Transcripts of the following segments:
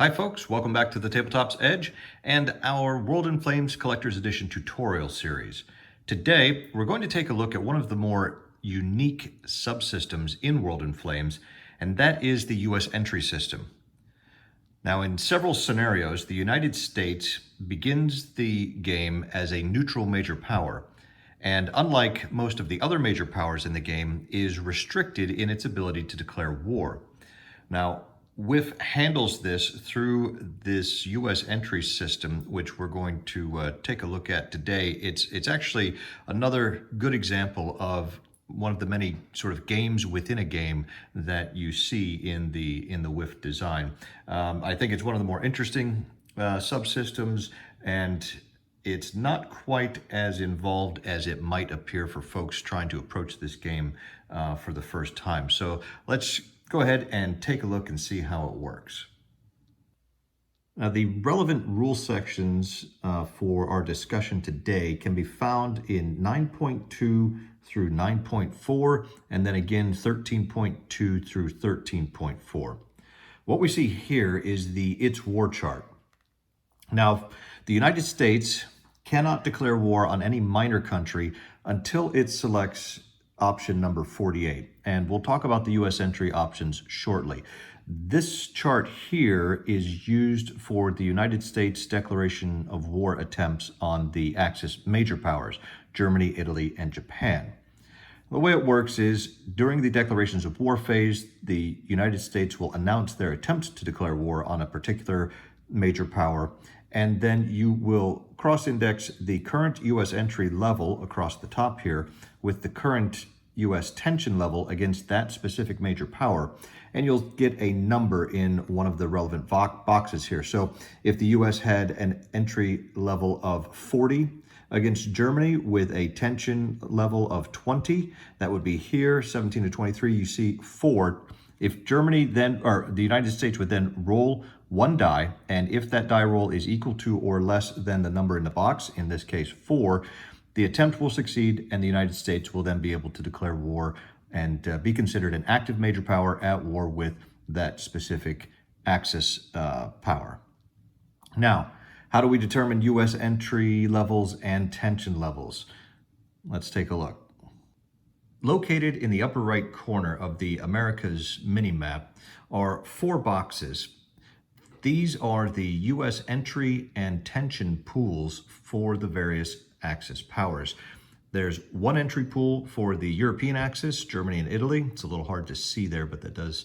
Hi folks, welcome back to the Tabletop's Edge and our World in Flames Collector's Edition tutorial series. Today, we're going to take a look at one of the more unique subsystems in World in Flames, and that is the US entry system. Now, in several scenarios, the United States begins the game as a neutral major power, and unlike most of the other major powers in the game, is restricted in its ability to declare war. Now, WIF handles this through this US entry system, which we're going to take a look at today. It's actually another good example of one of the many sort of games within a game that you see in the WIF design. I think it's one of the more interesting subsystems, and it's not quite as involved as it might appear for folks trying to approach this game for the first time. So let's go ahead and take a look and see how it works. Now, the relevant rule sections for our discussion today can be found in 9.2 through 9.4, and then again 13.2 through 13.4. What we see here is the It's War chart. Now, the United States cannot declare war on any minor country until it selects option number 48, and we'll talk about the US entry options shortly. This chart here is used for the United States declaration of war attempts on the Axis major powers, Germany, Italy, and Japan. The way it works is during the declarations of war phase, the United States will announce their attempts to declare war on a particular major power, and then you will cross-index the current US entry level across the top here with the current US tension level against that specific major power, and you'll get a number in one of the relevant boxes here. So if the US had an entry level of 40 against Germany with a tension level of 20, that would be here, 17 to 23, you see 4. If Germany then, or the United States would then roll one die, and if that die roll is equal to or less than the number in the box, in this case 4, the attempt will succeed, and the United States will then be able to declare war and be considered an active major power at war with that specific Axis power. Now, how do we determine US entry levels and tension levels? Let's take a look. Located in the upper right corner of the Americas mini-map are 4 boxes. These are the US entry and tension pools for the various Axis powers. There's one entry pool for the European Axis, Germany and Italy. It's a little hard to see there, but that does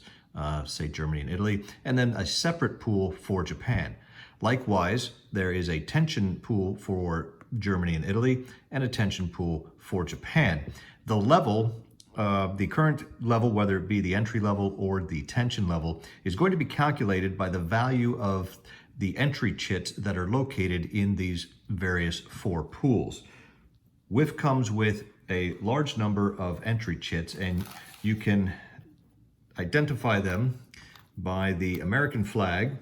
say Germany and Italy. And then a separate pool for Japan. Likewise, there is a tension pool for Germany and Italy and a tension pool for Japan. The level, the current level, whether it be the entry level or the tension level, is going to be calculated by the value of the entry chits that are located in these various 4 pools. WIF comes with a large number of entry chits, and you can identify them by the American flag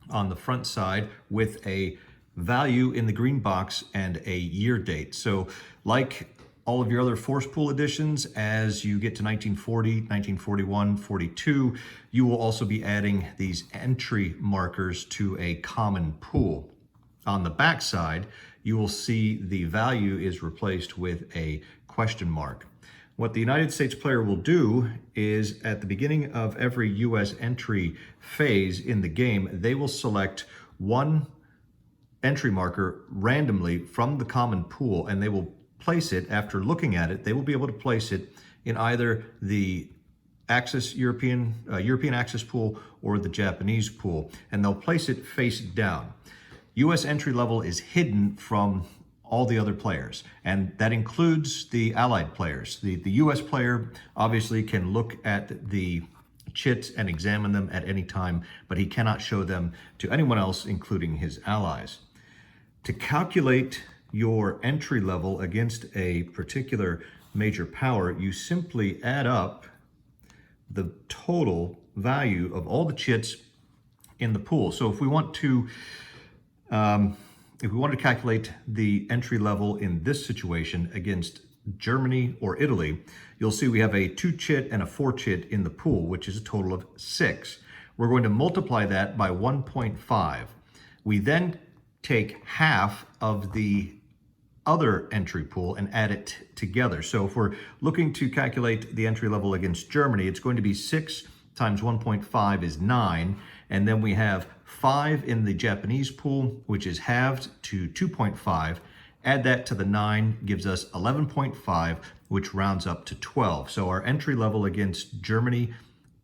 on the front side with a value in the green box and a year date. So like all of your other force pool editions, as you get to 1940, 1941, 42, you will also be adding these entry markers to a common pool. On the back side, you will see the value is replaced with a question mark. What the United States player will do is at the beginning of every US entry phase in the game, they will select one entry marker randomly from the common pool, and they will place it, after looking at it, they will be able to place it in either the Axis European Axis pool or the Japanese pool, and they'll place it face down. US entry level is hidden from all the other players, and that includes the allied players. The US player obviously can look at the chits and examine them at any time, but he cannot show them to anyone else, including his allies. To calculate your entry level against a particular major power, you simply add up the total value of all the chits in the pool. So if we want to calculate the entry level in this situation against Germany or Italy, you'll see we have a 2 chit and a 4 chit in the pool, which is a total of 6. we're going to multiply that by 1.5. We then take half of the other entry pool and add it together. So if we're looking to calculate the entry level against Germany, it's going to be 6 times 1.5 is 9. And then we have 5 in the Japanese pool, which is halved to 2.5. Add that to the 9 gives us 11.5, which rounds up to 12. So our entry level against Germany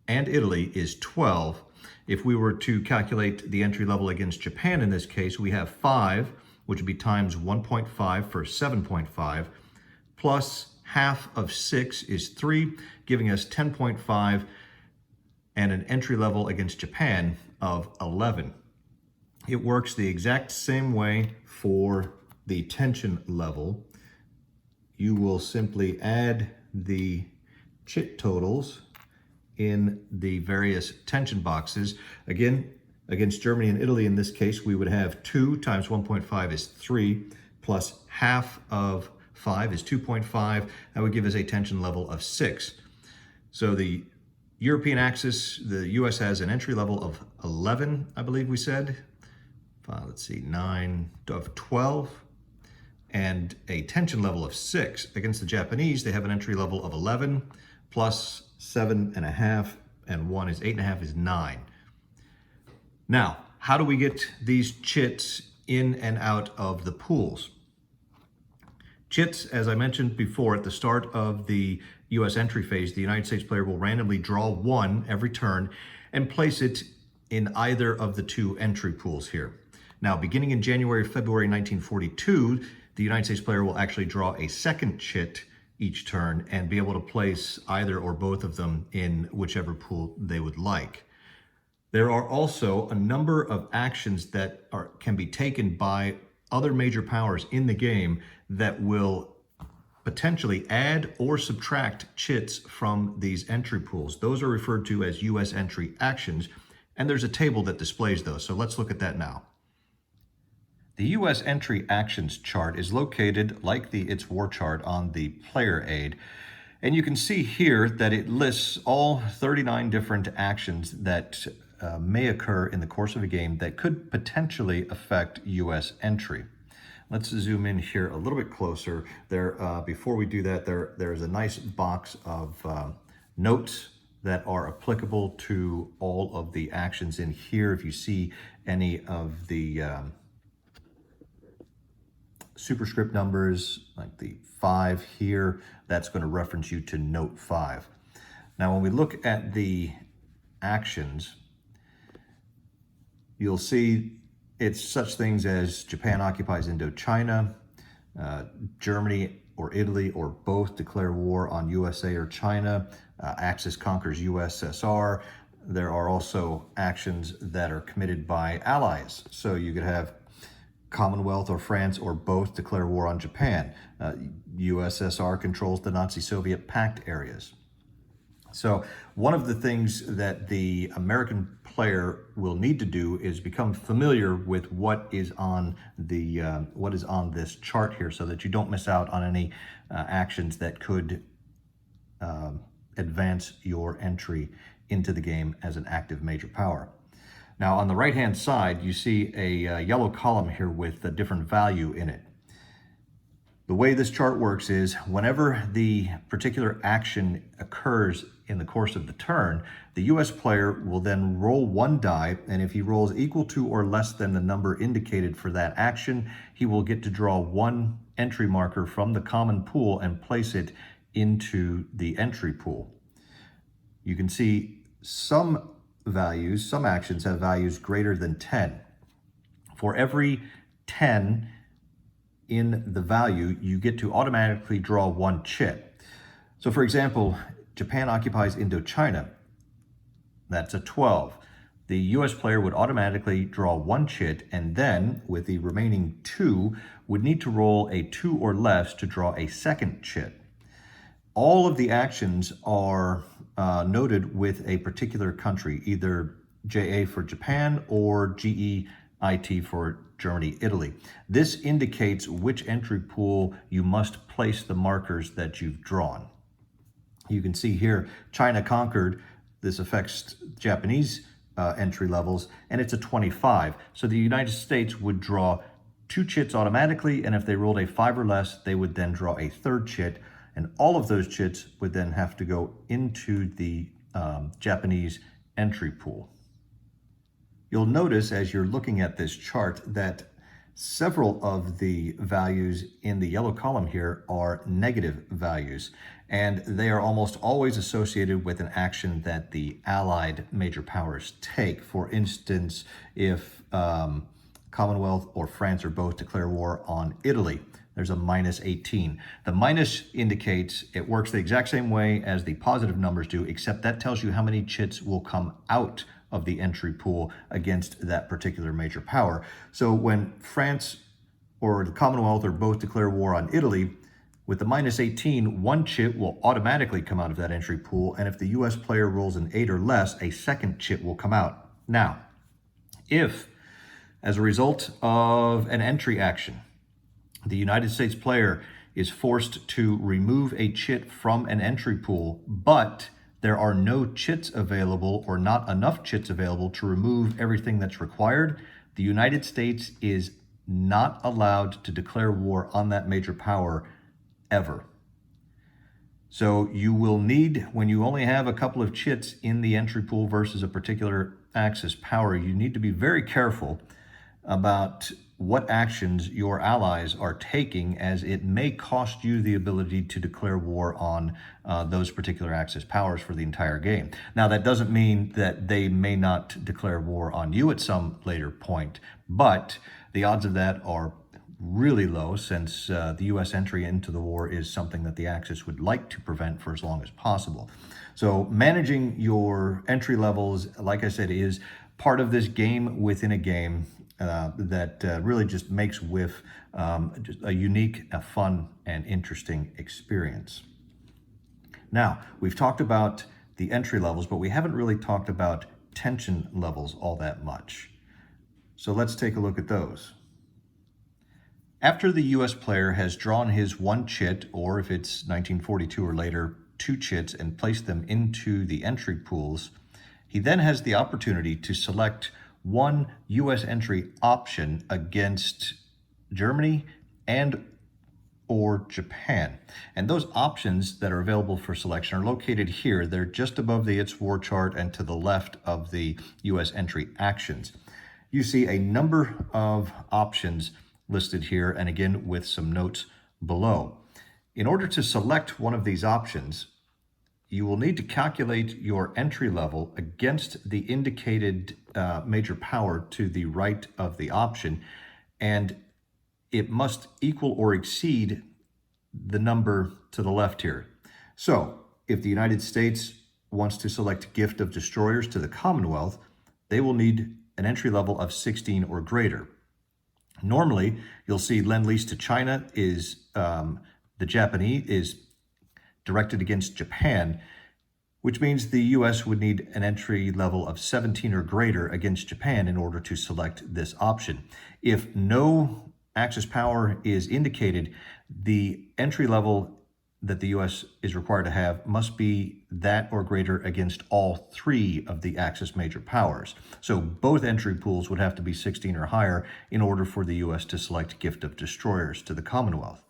and Italy is 12. If we were to calculate the entry level against Japan in this case, we have 5, which would be times 1.5 for 7.5, plus half of 6 is 3, giving us 10.5, and an entry level against Japan of 11. It works the exact same way for the tension level. You will simply add the chit totals in the various tension boxes. Again, against Germany and Italy in this case, we would have 2 times 1.5 is 3, plus half of 5 is 2.5. That would give us a tension level of 6. So the European axis, the US has an entry level of 11, I believe we said. Let's see, 9 of 12, and a tension level of 6. Against the Japanese, they have an entry level of 11, plus 7.5, and 1 is 8.5 is 9. Now, how do we get these chits in and out of the pools? Chits, as I mentioned before, at the start of the US entry phase, the United States player will randomly draw 1 every turn and place it in either of the 2 entry pools here. Now, beginning in January, February 1942, the United States player will actually draw a second chit each turn and be able to place either or both of them in whichever pool they would like. There are also a number of actions that can be taken by other major powers in the game that will potentially add or subtract chits from these entry pools. Those are referred to as US entry actions, and there's a table that displays those. So let's look at that now. The US entry actions chart is located, like its war chart, on the player aid. And you can see here that it lists all 39 different actions that may occur in the course of a game that could potentially affect US entry. Let's zoom in here a little bit closer. Before we do that, there's a nice box of notes that are applicable to all of the actions in here. If you see any of the superscript numbers, like the 5 here, that's going to reference you to note 5. Now, when we look at the actions, you'll see it's such things as Japan occupies Indochina, Germany or Italy or both declare war on USA or China, Axis conquers USSR. There are also actions that are committed by allies. So you could have Commonwealth or France or both declare war on Japan. USSR controls the Nazi-Soviet pact areas. So one of the things that the American player will need to do is become familiar with what is on this chart here, so that you don't miss out on any actions that could advance your entry into the game as an active major power. Now, on the right-hand side, you see a yellow column here with a different value in it. The way this chart works is whenever the particular action occurs in the course of the turn, the US player will then roll 1 die, and if he rolls equal to or less than the number indicated for that action, he will get to draw 1 entry marker from the common pool and place it into the entry pool. You can see some actions have values greater than 10. For every 10 in the value, you get to automatically draw 1 chit. So for example, Japan occupies Indochina. That's a 12. The US player would automatically draw 1 chit, and then with the remaining 2 would need to roll a 2 or less to draw a second chit. All of the actions are noted with a particular country, either JA for Japan or GEIT for Germany, Italy. This indicates which entry pool you must place the markers that you've drawn. You can see here, China conquered. This affects Japanese entry levels, and it's a 25. So the United States would draw 2 chits automatically, and if they rolled a 5 or less, they would then draw a 3rd chit, and all of those chits would then have to go into the Japanese entry pool. You'll notice as you're looking at this chart that several of the values in the yellow column here are negative values, and they are almost always associated with an action that the allied major powers take. For instance, if Commonwealth or France or both declare war on Italy, there's a -18. The minus indicates it works the exact same way as the positive numbers do, except that tells you how many chits will come out of the entry pool against that particular major power. So when France or the Commonwealth or both declare war on Italy, with the -18, 1 chit will automatically come out of that entry pool, and if the US player rolls an 8 or less, a 2nd chit will come out. Now, if, as a result of an entry action, the United States player is forced to remove a chit from an entry pool, but there are no chits available or not enough chits available to remove everything that's required, the United States is not allowed to declare war on that major power ever. So you will need, when you only have a couple of chits in the entry pool versus a particular Axis power, you need to be very careful about what actions your allies are taking, as it may cost you the ability to declare war on those particular Axis powers for the entire game. Now, that doesn't mean that they may not declare war on you at some later point, but the odds of that are really low, since the US entry into the war is something that the Axis would like to prevent for as long as possible. So managing your entry levels, like I said, is part of this game within a game that really just makes WIF just a unique, fun, and interesting experience. Now, we've talked about the entry levels, but we haven't really talked about tension levels all that much. So let's take a look at those. After the US player has drawn his 1 chit, or if it's 1942 or later, 2 chits, and placed them into the entry pools, he then has the opportunity to select 1 US entry option against Germany and or Japan. And those options that are available for selection are located here. They're just above the It's War chart and to the left of the US entry actions. You see a number of options listed here, and again with some notes below. In order to select one of these options, you will need to calculate your entry level against the indicated major power to the right of the option, and it must equal or exceed the number to the left here. So if the United States wants to select gift of destroyers to the Commonwealth, they will need an entry level of 16 or greater. Normally, you'll see Lend-Lease to China is the Japanese is directed against Japan, which means the US would need an entry level of 17 or greater against Japan in order to select this option. If no Axis power is indicated, the entry level that the US is required to have must be that or greater against all 3 of the Axis major powers. So both entry pools would have to be 16 or higher in order for the US to select gift of destroyers to the Commonwealth.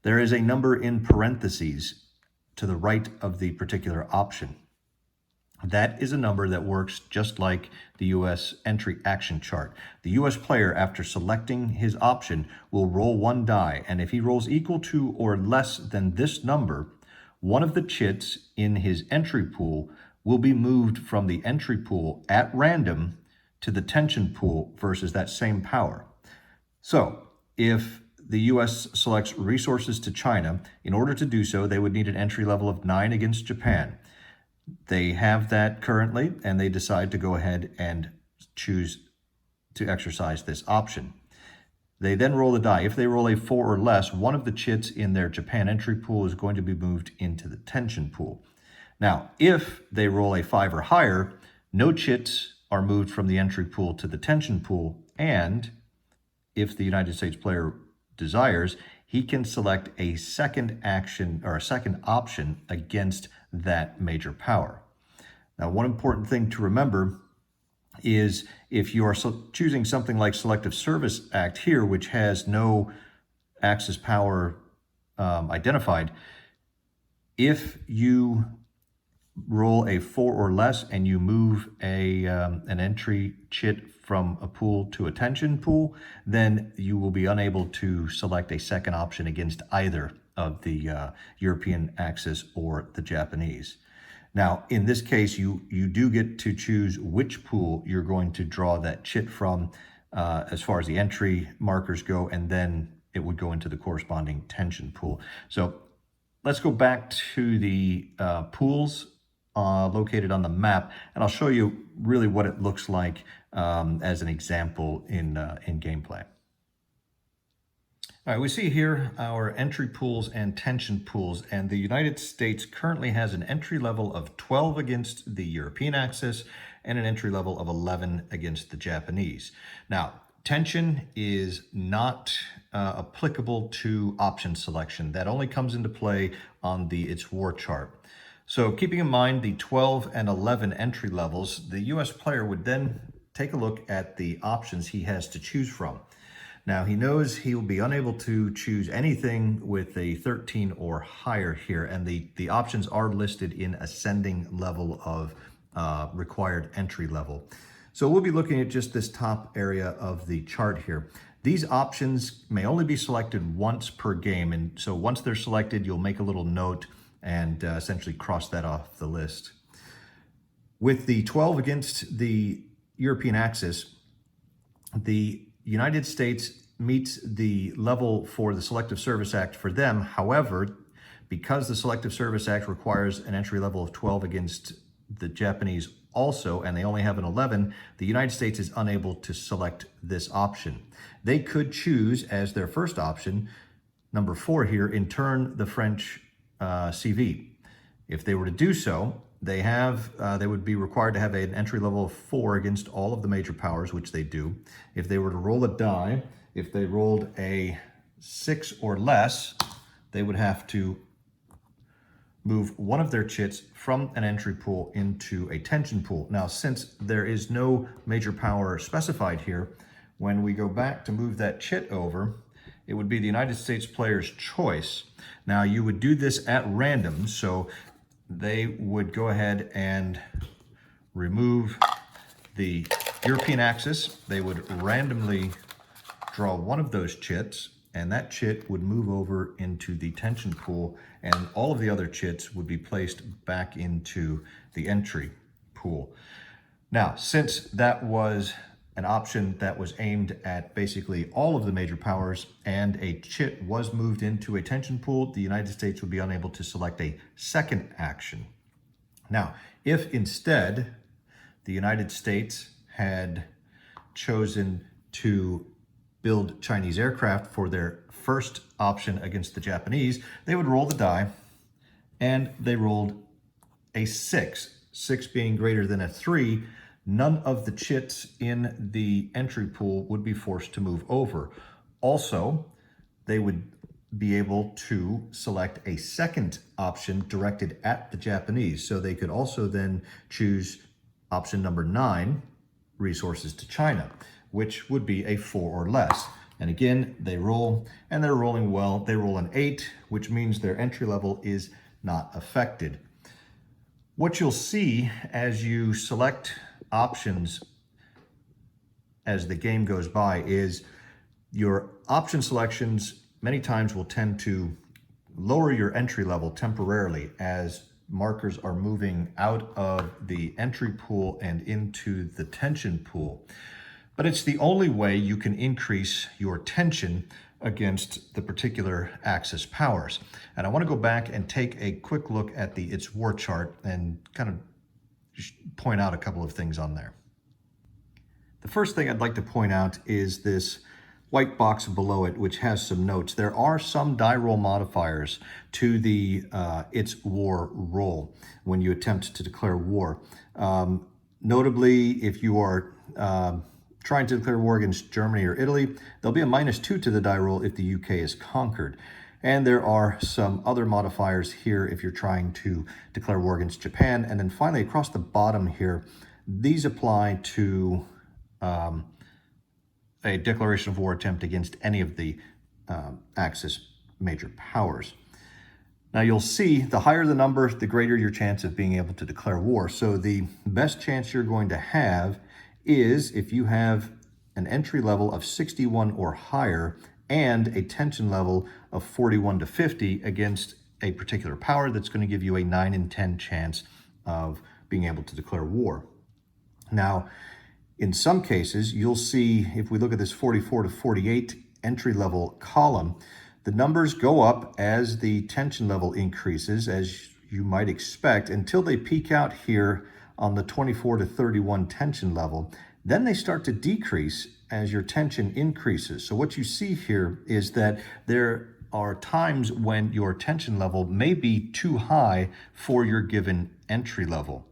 There is a number in parentheses to the right of the particular option. That is a number that works just like the US entry action chart. The US player, after selecting his option, will roll 1 die, and if he rolls equal to or less than this number, one of the chits in his entry pool will be moved from the entry pool at random to the tension pool versus that same power. So if the US selects resources to China, in order to do so, they would need an entry level of 9 against Japan. They have that currently, and they decide to go ahead and choose to exercise this option. They then roll the die. If they roll a 4 or less, one of the chits in their Japan entry pool is going to be moved into the tension pool. Now, if they roll a 5 or higher, no chits are moved from the entry pool to the tension pool, and if the United States player desires, he can select a second action or a second option against that major power. Now, one important thing to remember is if you are choosing something like Selective Service Act here, which has no Axis power identified, if you roll a 4 or less and you move an entry chit from a pool to a tension pool, then you will be unable to select a second option against either of the European Axis or the Japanese. Now, in this case, you do get to choose which pool you're going to draw that chit from as far as the entry markers go, and then it would go into the corresponding tension pool. So let's go back to the pools located on the map, and I'll show you really what it looks like as an example in gameplay. All right, we see here our entry pools and tension pools, and the United States currently has an entry level of 12 against the European Axis and an entry level of 11 against the Japanese. Now, tension is not applicable to option selection. That only comes into play on its war chart. So keeping in mind the 12 and 11 entry levels, the US player would then take a look at the options he has to choose from. Now, he knows he will be unable to choose anything with a 13 or higher here, and the options are listed in ascending level of required entry level. So we'll be looking at just this top area of the chart here. These options may only be selected once per game, and so once they're selected, you'll make a little note and essentially cross that off the list. With the 12 against the European Axis, the United States meets the level for the Selective Service Act for them. However, because the Selective Service Act requires an entry level of 12 against the Japanese also, and they only have an 11, the United States is unable to select this option. They could choose as their first option, number 4 here, intern the French CV. If they were to do so, they would be required to have an entry level of 4 against all of the major powers, which they do. If they were to roll a die, if they rolled a 6 or less, they would have to move one of their chits from an entry pool into a tension pool. Now, since there is no major power specified here, when we go back to move that chit over, it would be the United States player's choice. Now, you would do this at random, so they would go ahead and remove the European Axis. They would randomly draw one of those chits, and that chit would move over into the tension pool, and all of the other chits would be placed back into the entry pool. Now, since that was an option that was aimed at basically all of the major powers, and a chit was moved into a tension pool, the United States would be unable to select a second action. Now, if instead the United States had chosen to build Chinese aircraft for their first option against the Japanese, they would roll the die, and they rolled a 6, 6 being greater than a 3. None of the chits in the entry pool would be forced to move over. Also, they would be able to select a second option directed at the Japanese. So they could also then choose option number 9, resources to China, which would be a 4 or less. And again, they roll, and they're rolling well. They roll an 8, which means their entry level is not affected. What you'll see as you select options as the game goes by is your option selections many times will tend to lower your entry level temporarily as markers are moving out of the entry pool and into the tension pool. But it's the only way you can increase your tension against the particular Axis powers. And I want to go back and take a quick look at its war chart and kind of point out a couple of things on there. The first thing I'd like to point out is this white box below it, which has some notes. There are some die roll modifiers to its war roll when you attempt to declare war. Notably, if you are trying to declare war against Germany or Italy, there'll be a -2 to the die roll if the UK is conquered. And there are some other modifiers here if you're trying to declare war against Japan. And then finally, across the bottom here, these apply to a declaration of war attempt against any of the Axis major powers. Now you'll see the higher the number, the greater your chance of being able to declare war. So the best chance you're going to have is if you have an entry level of 61 or higher and a tension level of 41 to 50 against a particular power that's going to give you a 9 in 10 chance of being able to declare war. Now, in some cases, you'll see, if we look at this 44 to 48 entry level column, the numbers go up as the tension level increases, as you might expect, until they peak out here on the 24 to 31 tension level. Then they start to decrease as your tension increases. So what you see here is that there are times when your tension level may be too high for your given entry level.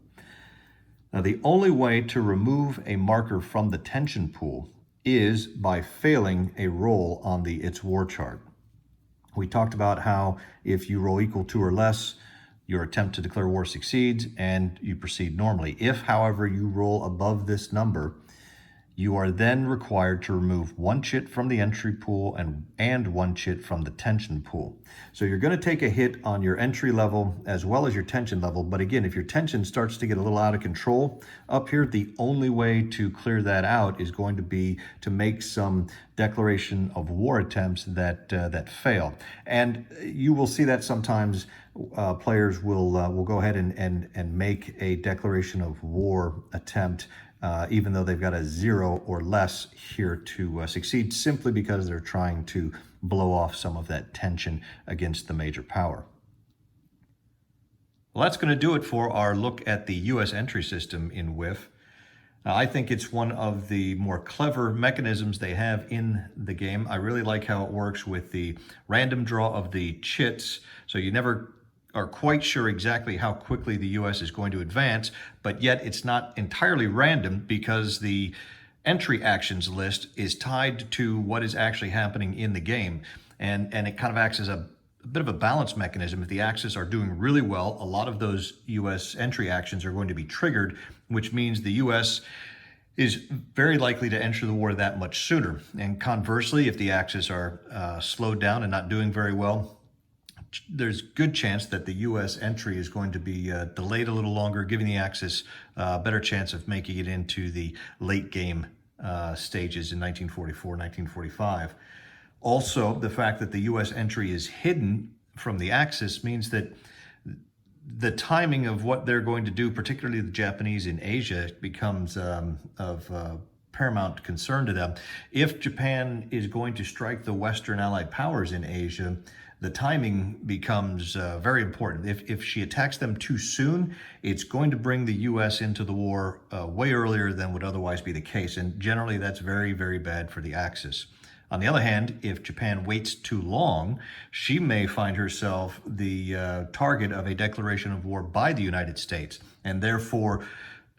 Now, the only way to remove a marker from the tension pool is by failing a roll on the It's War chart. We talked about how if you roll equal to or less, your attempt to declare war succeeds and you proceed normally. If, however, you roll above this number, you are then required to remove one chit from the entry pool and one chit from the tension pool. So you're going to take a hit on your entry level as well as your tension level. But again, if your tension starts to get a little out of control up here, the only way to clear that out is going to be to make some declaration of war attempts that fail. And you will see that sometimes players will go ahead and make a declaration of war attempt even though they've got a 0 or less here to succeed, simply because they're trying to blow off some of that tension against the major power. Well, that's going to do it for our look at the U.S. entry system in WIF. Now, I think it's one of the more clever mechanisms they have in the game. I really like how it works with the random draw of the chits, so you never are quite sure exactly how quickly the U.S. is going to advance, but yet it's not entirely random because the entry actions list is tied to what is actually happening in the game. And it kind of acts as a bit of a balance mechanism. If the Axis are doing really well, a lot of those U.S. entry actions are going to be triggered, which means the U.S. is very likely to enter the war that much sooner. And conversely, if the Axis are slowed down and not doing very well, there's good chance that the U.S. entry is going to be delayed a little longer, giving the Axis a better chance of making it into the late game stages in 1944, 1945. Also, the fact that the U.S. entry is hidden from the Axis means that the timing of what they're going to do, particularly the Japanese in Asia, becomes of paramount concern to them. If Japan is going to strike the Western Allied powers in Asia, the timing becomes very important. If she attacks them too soon, it's going to bring the U.S. into the war way earlier than would otherwise be the case. And generally, that's very, very bad for the Axis. On the other hand, if Japan waits too long, she may find herself the target of a declaration of war by the United States, and therefore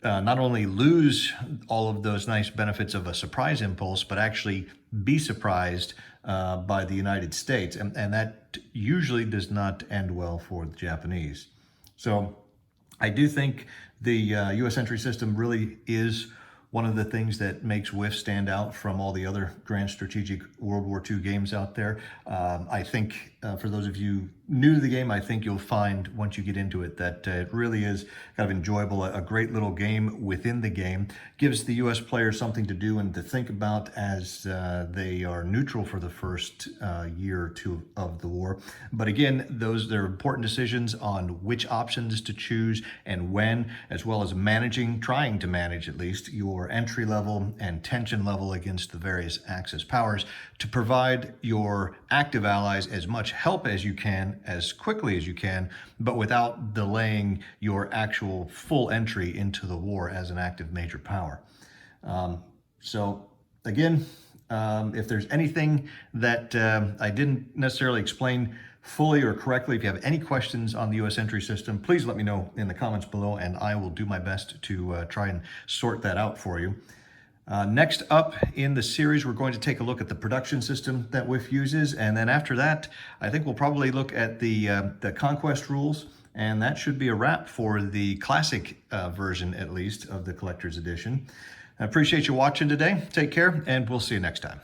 not only lose all of those nice benefits of a surprise impulse, but actually be surprised by the United States. And that usually does not end well for the Japanese. So I do think the U.S. entry system really is one of the things that makes WIF stand out from all the other grand strategic World War II games out there. I think for those of you new to the game, I think you'll find once you get into it that it really is kind of enjoyable, a great little game within the game. Gives the U.S. players something to do and to think about as they are neutral for the first year or two of the war. But again, they're important decisions on which options to choose and when, as well as trying to manage at least, your entry level and tension level against the various Axis powers to provide your active allies as much help as you can, as quickly as you can, but without delaying your actual full entry into the war as an active major power. So again, if there's anything that I didn't necessarily explain fully or correctly, if you have any questions on the U.S. entry system, please let me know in the comments below, and I will do my best to try and sort that out for you. Next up in the series, we're going to take a look at the production system that WIF uses, and then after that, I think we'll probably look at the conquest rules And that should be a wrap for the classic version, at least, of the collector's edition. I appreciate you watching today. Take care, and we'll see you next time.